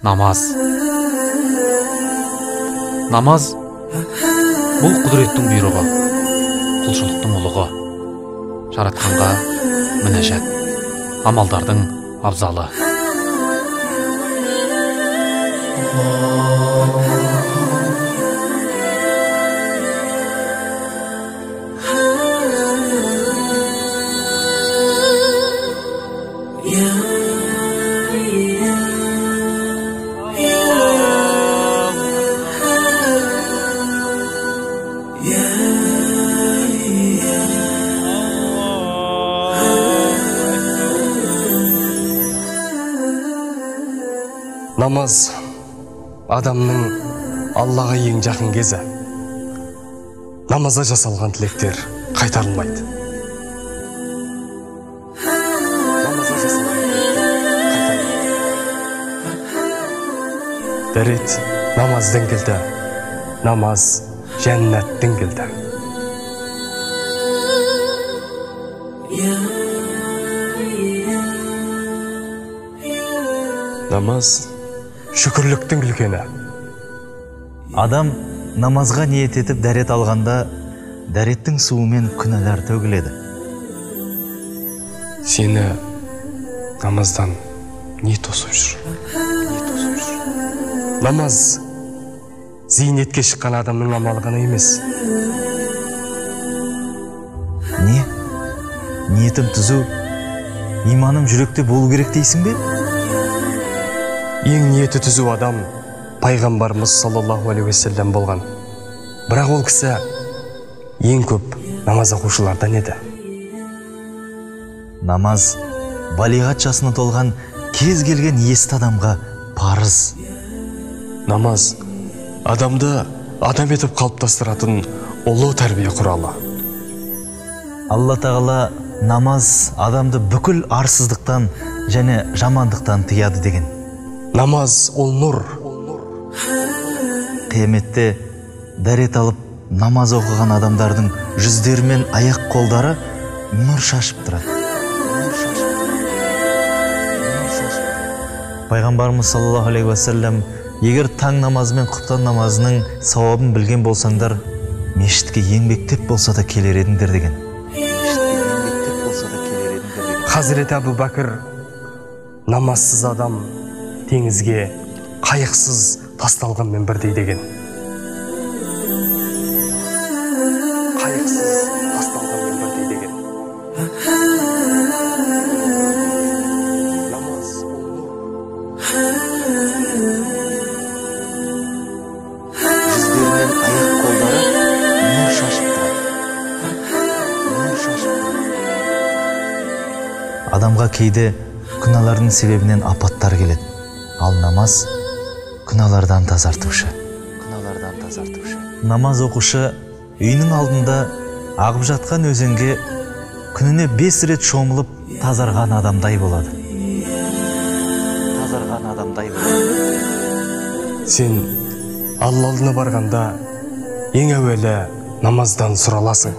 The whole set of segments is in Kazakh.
Намаз. Намаз бұл құдіреттің бұйрығы, құлшылықтың ұлығы, жаратқанға мінәжат, амалдардың абзалы. Намаз адамның Аллаға ең жақын кезі. Намазда жасалған тілектер қайтарылмайды. Дәрет намаздың кілті, намаз жәннаттың кілті. Намаз шүкірліктің үлкені. Адам намазға ниет етіп дәрет алғанда, дәреттің суымен күнәлар төгіледі. Сені намаздан не тосып жүр? Намаз зейнетке шыққан адамның амалы ғана емес. Не? Ниетім түзу, иманым жүректе болу керек дейсің бе? Ең ниеті түзу адам пайғамбарымыз саллаллаху алейхи уассалам болған. Бірақ ол кісі ең көп намаз оқушылардан еді. Намаз балиғат жасына толған кез келген есті адамға парыз. Намаз адамды адам етіп қалыптастыратын ұлы тәрбие құралы. Алла тағала намаз адамды бүкіл арсыздықтан және жамандықтан тыяды деген. Намаз ол нұр. Қияметте дәрет алып намаз оқыған адамдардың жүздері мен аяқ қолдары нұр шашып тұрады. Пайғамбарымыз саллаллаху алейхи уассалам, егер таң намазы мен құптан намазының сауабын білген болсаңдар, мешітке еңбектеп болса да келер едіңдер деген. Хазіреті Абу Бәкір, намазсыз адам теңізге қайықсыз тасталғанмен бірдей деген. Қайықсыз тасталғанмен бірдей деген. Намаз жүздерінен аяқ қолдары нұр шашып тұрады. Адамға кейде күнәлардың себебінен апаттар келеді. Ал намаз күнәлардан тазартушы. Намаз оқушы үйінің алдында ағып жатқан өзенге күніне 5 рет шомылып тазарған адамдай болады. Сен Алла алдына барғанда ең әуелі намаздан сұраласың.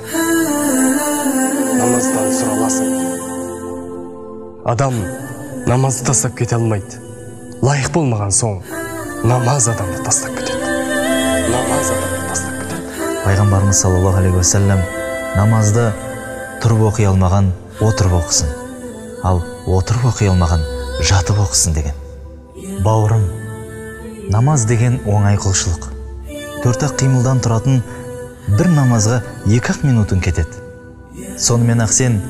Адам намазды тастап кете алмайды. Лайық болмаған соң намаз адамды тастап кетеді. Пайғамбарымыз саллаллаху алейхи уассалам намазды тұрып оқи алмаған отырып оқысын, ал отырып оқи алмаған жатып оқысын деген. Бауырым, намаз деген оңай құлшылық. 4-ақ қимылдан тұратын бір намазға 2-ақ минутын кетеді. Сонымен ақ сен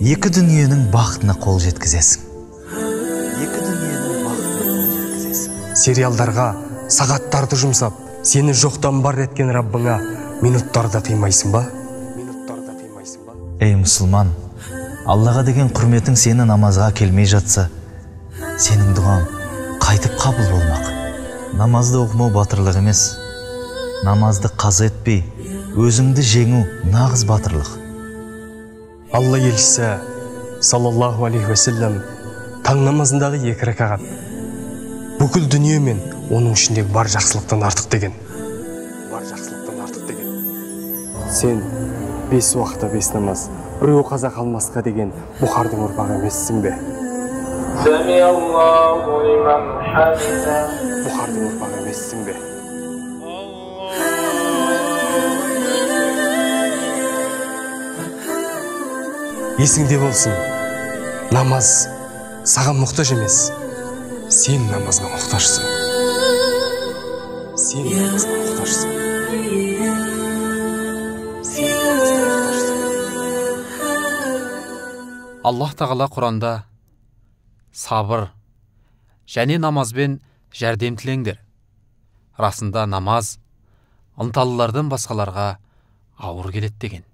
екі дүниенің бақытына қол жеткізесің. Сериалдарға сағаттарды жұмсап, сені жоқтан бар еткен Раббыңа минуттарды қимайсың ба? Ей мұсылман, Аллаға деген құрметің сені намазға келмей жатса, сенің дұғаң қайтып қабыл болмақ. Намазды оқымау батырлық емес. Намазды қаза етпей, өзіңді жеңу нағыз батырлық. Алла елшісі саллаллаху алейхи уассалам таң намазындағы 2 рәкағат бүкіл дүние мен оның ішіндегі бар жақсылықтан артық деген. Сен 5 уақытта 5 намаз, біреу қаза қалмасқа деген Бұхардың ұрпағы емессің бе? سمع الله لمن حمده. Бұхардың ұрпағы емессің бе? Есіңде болсын, намаз саған мұқтаж емес, сен намазға мұқтажсың. Сен намазға мұқтажсың. Аллах тағала Құранда сабыр және намазбен жәрдем тілеңдер. Расында намаз ынталылардан басқаларға ауыр келеді деген.